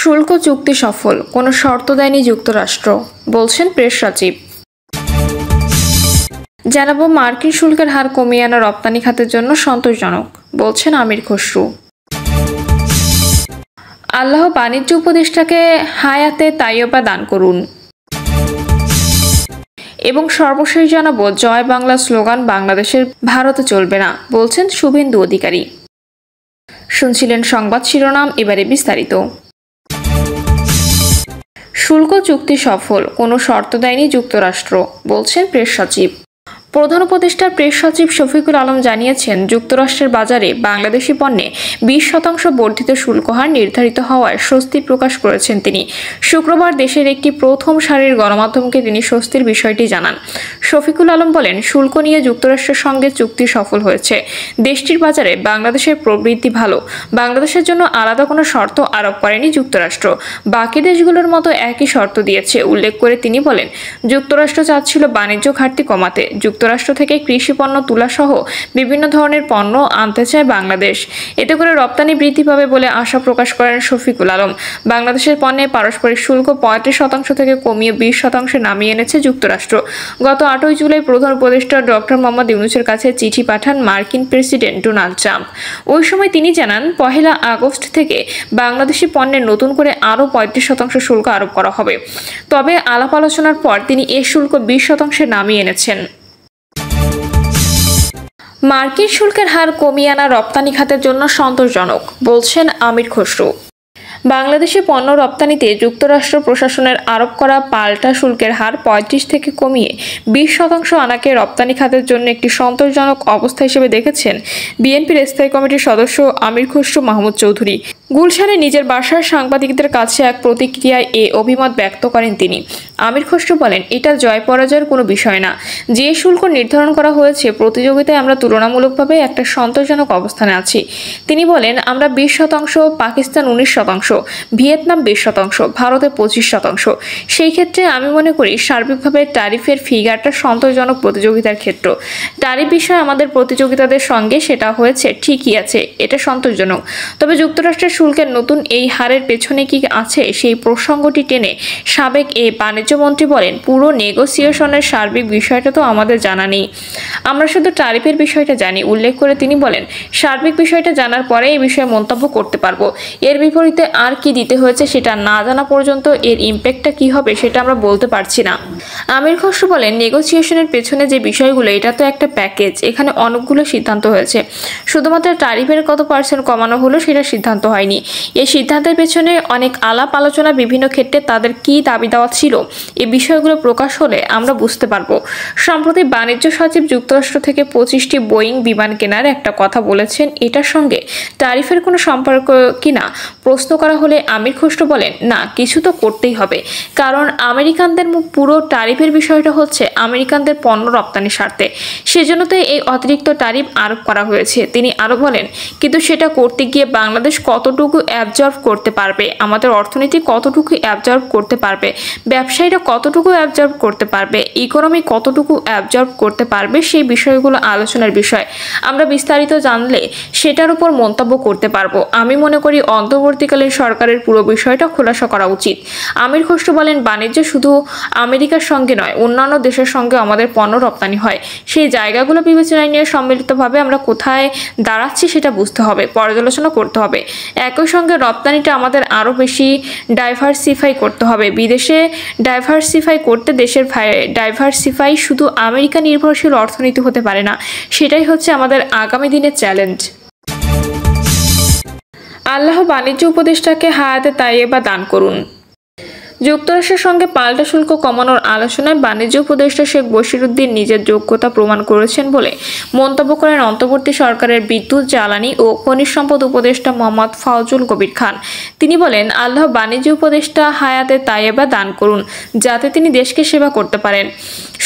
শুল্ক চুক্তি সফল, কোনো শর্ত দেয়নি যুক্তরাষ্ট্র, বলছেন প্রেস সচিব। জানাবো মার্কিন শুল্কের হার কমিয়ে আনা রপ্তানি খাতের জন্য সন্তোষজনক, বলছেন আমির খসরু। আল্লাহ বাণিজ্য উপদেষ্টাকে হায়াতে তাইয়্যেবা দান করুন। এবং সর্বশেষ জানাবো জয় বাংলা স্লোগান বাংলাদেশের ভারতে চলবে না, বলছেন শুভেন্দু অধিকারী। শুনছিলেন সংবাদ শিরোনাম, এবারে বিস্তারিত। শুল্ক চুক্তি সফল, কোনো শর্ত দেয়নি যুক্তরাষ্ট্র, বলছেন প্রেস সচিব। প্রধান উপদেষ্টার প্রেস সচিব শফিকুল আলম জানিয়েছেন, যুক্তরাষ্ট্রের বাজারে বাংলাদেশি পণ্যে 20% বর্ধিত শুল্ক হার নির্ধারিত হওয়ায় স্বস্তি প্রকাশ করেছেন তিনি। শুক্রবার দেশের একটি প্রথম সারির গণমাধ্যমকে তিনি স্বস্তির বিষয়টি জানান। শফিকুল আলম বলেন, শুল্ক নিয়ে যুক্তরাষ্ট্রের সঙ্গে চুক্তি সফল হয়েছে। দেশটির বাজারে বাংলাদেশের প্রবৃদ্ধি ভালো। বাংলাদেশের জন্য আলাদা কোনো শর্ত আরোপ করেনি যুক্তরাষ্ট্র, বাকি দেশগুলোর মতো একই শর্ত দিয়েছে উল্লেখ করে তিনি বলেন, যুক্তরাষ্ট্র চাচ্ছিল বাণিজ্য ঘাটতি কমাতে। যুক্তরাষ্ট্র থেকে কৃষি পণ্য তুলা সহ বিভিন্ন ধরনের পণ্য আনতে চায় বাংলাদেশ, এতে করে রপ্তানি বৃদ্ধি পাবে বলে আশা প্রকাশ করেন শফিকুল আলম। বাংলাদেশের পণ্যে পারস্পরিক শুল্ক 35% থেকে কমিয়ে 20% নামিয়ে এনেছে যুক্তরাষ্ট্র। গত 8 জুলাই প্রধান উপদেষ্টা ডক্টর মোহাম্মদ ইউনূসের কাছে চিঠি পাঠান মার্কিন প্রেসিডেন্ট ডোনাল্ড ট্রাম্প। ওই সময় তিনি জানান, 1 আগস্ট থেকে বাংলাদেশি পণ্যের নতুন করে আরও 35% শুল্ক আরোপ করা হবে। তবে আলাপ আলোচনার পর তিনি এ শুল্ক 20% নামিয়ে এনেছেন। মার্কিন শুল্কের হার কমিয়ে আনা রপ্তানি খাতের জন্য সন্তোষজনক, বলছেন আমির খসরু। বাংলাদেশি পণ্য রপ্তানিতে যুক্তরাষ্ট্র প্রশাসনের আরোপ করা পাল্টা শুল্কের হার 35 থেকে কমিয়ে 20% আনাকে রপ্তানি খাতের জন্য একটি সন্তোষজনক অবস্থা হিসেবে দেখেছেন বিএনপির স্থায়ী কমিটির সদস্য আমির খসরু মাহমুদ চৌধুরী। গুলশানে নিজের বাসার সাংবাদিকদের কাছে এক প্রতিক্রিয়ায় এ অভিমত ব্যক্ত করেন তিনি। আমির খসরু বলেন, এটা জয় পরাজয়ের কোনো বিষয় না। যে শুল্ক নির্ধারণ করা হয়েছে, প্রতিযোগিতায় আমরা তুলনামূলকভাবে একটা সন্তোষজনক অবস্থানে আছি। তিনি বলেন, আমরা 20%, পাকিস্তান 19%, ভিয়েতনাম 20%, ভারতে 25%। সেই ক্ষেত্রে আমি মনে করি সার্বিকভাবে ট্যারিফের ফিগারটা সন্তোষজনক প্রতিযোগিতার ক্ষেত্র। ট্যারিফ বিষয়ে আমাদের প্রতিযোগিতাদের সঙ্গে সেটা হয়েছে, ঠিকই আছে, এটা সন্তোষজনক। তবে যুক্তরাষ্ট্রের শুল্কের নতুন এই হারের পেছনে কি আছে সেই প্রসঙ্গটি টেনে সাবেক এই বাণিজ্যমন্ত্রী বলেন, পুরো নেগোসিয়েশনের সার্বিক বিষয়টা তো আমাদের জানা নেই, আমরা শুধু ট্যারিফের বিষয়টা জানি। উল্লেখ করে তিনি বলেন, সার্বিক বিষয়টা জানার পরে এই বিষয়ে মন্তব্য করতে পারবো। এর বিপরীতে আর কি দিতে হয়েছে সেটা না জানা পর্যন্ত এর ইম্প্যাক্টটা কি হবে সেটা আমরা বলতে পারছি না। আমির খসরু বলেন, নেগোসিয়েশনের পেছনে যে বিষয়গুলো, এটা তো একটা প্যাকেজ, এখানে অনেকগুলো সিদ্ধান্ত হয়েছে। শুধুমাত্র ট্যারিফের কত % কমানো হলো সেটা সিদ্ধান্ত হয়নি। এই সিদ্ধান্তের পেছনে অনেক আলাপ আলোচনা, বিভিন্ন ক্ষেত্রে তাদের কি দাবি দেওয়া ছিল, এই বিষয়গুলো প্রকাশ হলে আমরা বুঝতে পারবো। সম্প্রতি বাণিজ্য সচিব যুক্তরাষ্ট্র থেকে 25টি বোয়িং বিমান কেনার একটা কথা বলেছেন, এটার সঙ্গে ট্যারিফের কোনো সম্পর্ক কিনা প্রশ্ন করা হলে আমির খসরু বলেন, না, কিছু তো করতেই হবে, কারণ আমেরিকানদের পুরো ট্যারিফের বিষয়টা হচ্ছে আমেরিকানদের পণ্য রপ্তানির স্বার্থে, সেজন্য তো এই অতিরিক্ত ট্যারিফ আরোপ করা হয়েছে। তিনি আরো বলেন, কিন্তু সেটা করতে গিয়ে বাংলাদেশ কতটুকু অ্যাবজর্ব করতে পারবে, আমাদের অর্থনীতি কতটুকু অ্যাবজর্ব করতে পারবে, ব্যবসায়ীরা কতটুকু অ্যাবজর্ব করতে পারবে, ইকোনমি কতটুকু অ্যাবজর্ব করতে পারবে, সেই বিষয়গুলো আলোচনার বিষয়। আমরা বিস্তারিত জানলে সেটার উপর মন্তব্য করতে পারবো। আমি মনে করি অন্তর্বর্তীকালীন সরকারের পুরো বিষয়টা খোলাসা করা উচিত। আমির খসরু বলেন, বাণিজ্য শুধু আমেরিকার সঙ্গে নয়, অন্যান্য দেশের সঙ্গে আমাদের পণ্য রপ্তানি হয়। সেই জায়গাগুলো বিবেচনায় নিয়ে সম্মিলিতভাবে আমরা কোথায় দাঁড়াচ্ছি সেটা বুঝতে হবে, পর্যালোচনা করতে হবে। একই সঙ্গে রপ্তানিটা আমাদের আরও বেশি ডাইভার্সিফাই করতে হবে। বিদেশে ডাইভার্সিফাই করতে দেশের ডাইভার্সিফাই শুধু আমেরিকা নির্ভরশীল অর্থনীতি হতে পারে না। সেটাই হচ্ছে আমাদের আগামী দিনের চ্যালেঞ্জ। আল্লাহ বাণিজ্য উপদেষ্টাকে হায়াতে তাইয়্যেবা দান করুন। যুক্তরাষ্ট্রের সঙ্গে পাল্টা শুল্ক কমানোর আলোচনায় বাণিজ্য উপদেষ্টা শেখ বশিরউদ্দিন নিজের যোগ্যতা প্রমাণ করেছেন বলে মন্তব্য করেন অন্তর্বর্তী সরকারের বিদ্যুৎ, জ্বালানি ও খনিজ সম্পদ উপদেষ্টা মোহাম্মদ ফাউজুল কবির খান। তিনি বলেন, আল্লাহ বাণিজ্য উপদেষ্টা হায়াতে তাইয়্যেবা দান করুন, যাতে তিনি দেশকে সেবা করতে পারেন।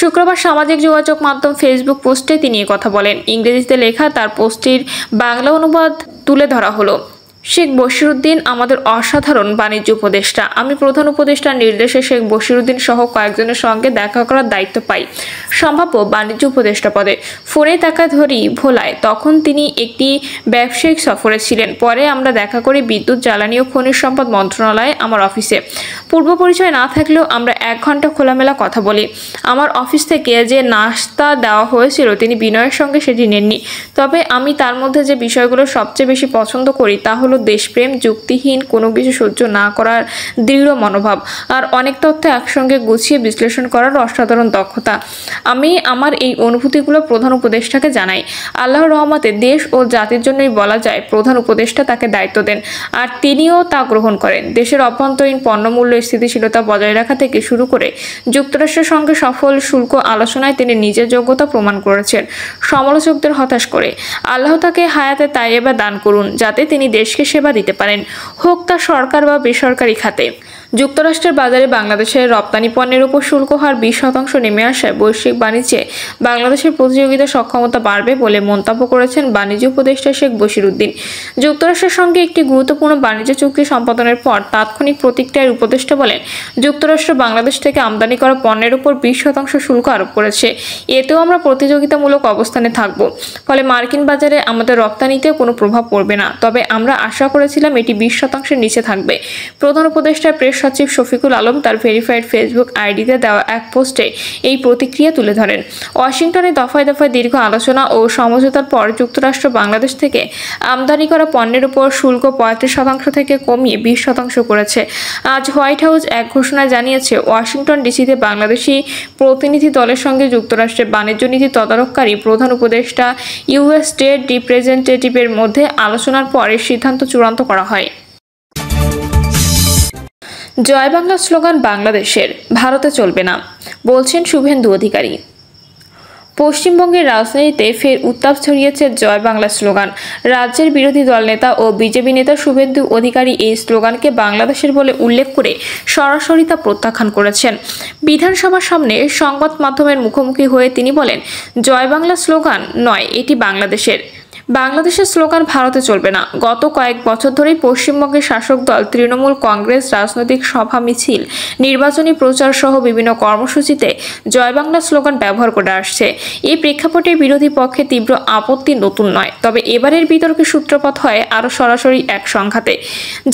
শুক্রবার সামাজিক যোগাযোগ মাধ্যম ফেসবুক পোস্টে তিনি কথা বলেন। ইংরেজিতে লেখা তার পোস্টটির বাংলা অনুবাদ তুলে ধরা হলো। শেখ বশিরউদ্দিন আমাদের অসাধারণ বাণিজ্য উপদেষ্টা। আমি প্রধান উপদেষ্টার নির্দেশে শেখ বশিরউদ্দিন সহ কয়েকজনের সঙ্গে দেখা করার দায়িত্ব পাই সম্ভাব্য বাণিজ্য উপদেষ্টা পদে। ফোনে টাকা ধরি ভোলায়, তখন তিনি একটি ব্যবসায়িক সফরে ছিলেন। পরে আমরা দেখা করি বিদ্যুৎ, জ্বালানি ও খনিজ সম্পদ মন্ত্রণালয়ে আমার অফিসে। পূর্ব পরিচয় না থাকলেও আমরা 1 ঘন্টা খোলামেলা কথা বলি। আমার অফিস থেকে যে নাস্তা দেওয়া হয়েছিল তিনি বিনয়ের সঙ্গে সেটি নেননি। তবে আমি তার মধ্যে যে বিষয়গুলো সবচেয়ে বেশি পছন্দ করি তা হলো দেশপ্রেম, যুক্তিহীন কোনো কিছু সহ্য না করার দৃঢ় মনোভাব, আর অনেক তথ্য একসঙ্গে গুছিয়ে বিশ্লেষণ করার অসাধারণ দক্ষতা। আমি আমার এই অনুভূতিগুলো প্রধান উপদেষ্টাকে জানাই। আল্লাহর রহমতে দেশ ও জাতির জন্যই বলা যায় প্রধান উপদেষ্টা তাকে দায়িত্ব দেন, আর তিনিও তা গ্রহণ করেন। দেশের অভ্যন্তরীণ পণ্যমূল্য স্থিতিশীলতা বজায় রাখা থেকে শুরু করে যুক্তরাষ্ট্রের সঙ্গে সফল শুল্ক আলোচনায় তিনি নিজের যোগ্যতা প্রমাণ করেছেন, সমালোচকদের হতাশ করে। আল্লাহ তাকে হায়াতে তাইয়েবা দান করুন, যাতে তিনি দেশকে সেবা দিতে পারেন, হোক তা সরকার বা বেসরকারি খাতে। যুক্তরাষ্ট্রের বাজারে বাংলাদেশের রপ্তানি পণ্যের উপর শুল্ক হার 20% নেমে আসায় বৈশ্বিক বাণিজ্যে বাংলাদেশের প্রতিযোগিতা সক্ষমতা বাড়বে বলে মন্তব্য করেছেন বাণিজ্য উপদেষ্টা শেখ বশিরউদ্দিন। যুক্তরাষ্ট্রের সঙ্গে একটি গুরুত্বপূর্ণ বাণিজ্য চুক্তি সম্পাদনের পর তাৎক্ষণিক প্রতিক্রিয়ায় উপদেষ্টা বলেন, যুক্তরাষ্ট্র বাংলাদেশ থেকে আমদানি করা পণ্যের উপর 20% শুল্ক আরোপ করেছে। এতেও আমরা প্রতিযোগিতামূলক অবস্থানে থাকব, ফলে মার্কিন বাজারে আমাদের রপ্তানিতেও কোনো প্রভাব পড়বে না। তবে আমরা আশা করেছিলাম এটি 20%-এর নিচে থাকবে। প্রধান উপদেষ্টা প্রেস সচিব শফিকুল আলম তার ভেরিফাইড ফেসবুক আইডিতে দেওয়া এক পোস্টে এই প্রতিক্রিয়া তুলে ধরেন। ওয়াশিংটনে দফায় দফায় দীর্ঘ আলোচনা ও সমঝোতার পর যুক্তরাষ্ট্র বাংলাদেশ থেকে আমদানি করা পণ্যের উপর শুল্ক 35% থেকে কমিয়ে 20% করেছে। আজ হোয়াইট হাউস এক ঘোষণায় জানিয়েছে, ওয়াশিংটন ডিসিতে বাংলাদেশি প্রতিনিধি দলের সঙ্গে যুক্তরাষ্ট্রের বাণিজ্য নীতি তদারককারী প্রধান উপদেষ্টা ইউএস স্টেট রিপ্রেজেন্টেটিভের মধ্যে আলোচনার পর এই সিদ্ধান্ত চূড়ান্ত করা হয়। জয় বাংলা স্লোগান বাংলাদেশের, ভারতে চলবে না, বলছেন শুভেন্দু অধিকারী। পশ্চিমবঙ্গের রাজনীতিতে ফের উত্তাপ ছড়িয়েছে জয় বাংলা স্লোগান। রাজ্যের বিরোধী দল নেতা ও বিজেপি নেতা শুভেন্দু অধিকারী এই স্লোগানকে বাংলাদেশের বলে উল্লেখ করে সরাসরি তা প্রত্যাখ্যান করেছেন। বিধানসভার সামনে সংবাদ মাধ্যমের মুখোমুখি হয়ে তিনি বলেন, জয় বাংলা স্লোগান নয়, এটি বাংলাদেশের। বাংলাদেশের স্লোগান ভারতে চলবে না। গত কয়েক বছর ধরেই পশ্চিমবঙ্গের শাসক দল তৃণমূল কংগ্রেস রাজনৈতিক সভা, মিছিল, নির্বাচনী প্রচার সহ বিভিন্ন কর্মসূচিতে জয় বাংলা স্লোগান ব্যবহার করে আসছে। এই প্রেক্ষাপটে বিরোধী পক্ষে তীব্র আপত্তি নতুন নয়। তবে এবারের বিতর্কের সূত্রপাত হয় আরও সরাসরি এক সংঘাতে।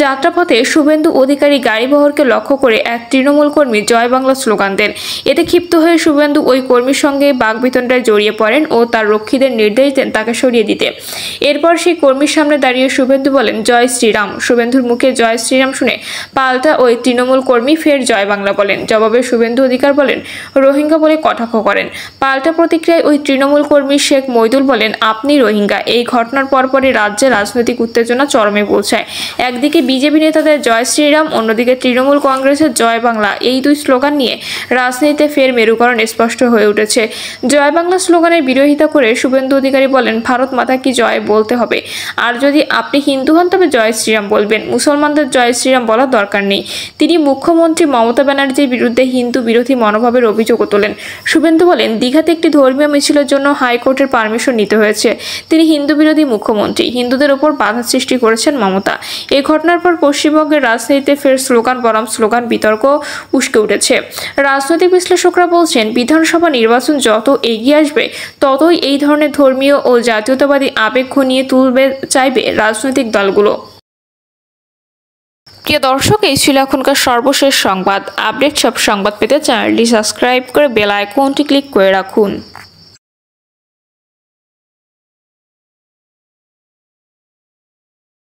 যাত্রাপথে শুভেন্দু অধিকারী গাড়িবহরকে লক্ষ্য করে এক তৃণমূল কর্মী জয় বাংলা স্লোগান দেন। এতে ক্ষিপ্ত হয়ে শুভেন্দু ওই কর্মীর সঙ্গে বাকবিতণ্ডায় জড়িয়ে পড়েন ও তার রক্ষীদের নির্দেশ দেন তাকে সরিয়ে দিতে। এরপর সেই কর্মীর সামনে দাঁড়িয়ে শুভেন্দু বলেন, জয় শ্রীরাম। শুভেন্দুর মুখে জয় শ্রীরাম শুনে পাল্টা ওই তৃণমূল কর্মী ফের জয় বাংলা বলেন। জবাবে শুভেন্দু অধিকার বলেন, রোহিঙ্গা বলে কটাক্ষ করেন। পাল্টা প্রতিক্রিয়ায় ওই তৃণমূল কর্মী শেখ মইদুল বলেন, আপনি রোহিঙ্গা। এই ঘটনার পরপরই রাজ্যে রাজনৈতিক উত্তেজনা চরমে পৌঁছায়। একদিকে বিজেপি নেতাদের জয় শ্রীরাম, অন্যদিকে তৃণমূল কংগ্রেসের জয় বাংলা, এই দুই স্লোগান নিয়ে রাজনীতিতে ফের মেরুকরণ স্পষ্ট হয়ে উঠেছে। জয় বাংলা স্লোগানের বিরোধিতা করে শুভেন্দু অধিকারী বলেন, ভারত মাতা কি জয় বলতে হবে, আর যদি আপনি হিন্দু হন তবে জয় শ্রীরাম বলবেন, মুসলমানদের জয় শ্রীরাম বলার দরকার নেই। তিনি মুখ্যমন্ত্রী মমতা ব্যানার্জির বিরুদ্ধে হিন্দু বিরোধী মনোভাবের অভিযোগও তোলেন। শুভেন্দু বলেন, দীঘাতে একটি ধর্মীয় মিছিলের জন্য হাইকোর্টের পারমিশন নিতে হয়েছে। তিনি হিন্দু বিরোধী মুখ্যমন্ত্রী, হিন্দুদের উপর বাধা সৃষ্টি করেছেন মমতা। এই ঘটনার পর পশ্চিমবঙ্গের রাজনীতিতে ফের স্লোগান বনাম স্লোগান বিতর্ক উস্কে উঠেছে। রাজনৈতিক বিশ্লেষকরা বলছেন, বিধানসভা নির্বাচন যত এগিয়ে আসবে ততই এই ধরনের ধর্মীয় ও জাতীয়তাবাদী আবেগ ঘনিয়ে তুলবে চাইবে রাজনৈতিক দলগুলো। প্রিয় দর্শক, এই ছিল এখনকার সর্বশেষ সংবাদ। আপডেট সব সংবাদ পেতে চ্যানেলটি সাবস্ক্রাইব করে বেল আইকনটি ক্লিক করে রাখুন।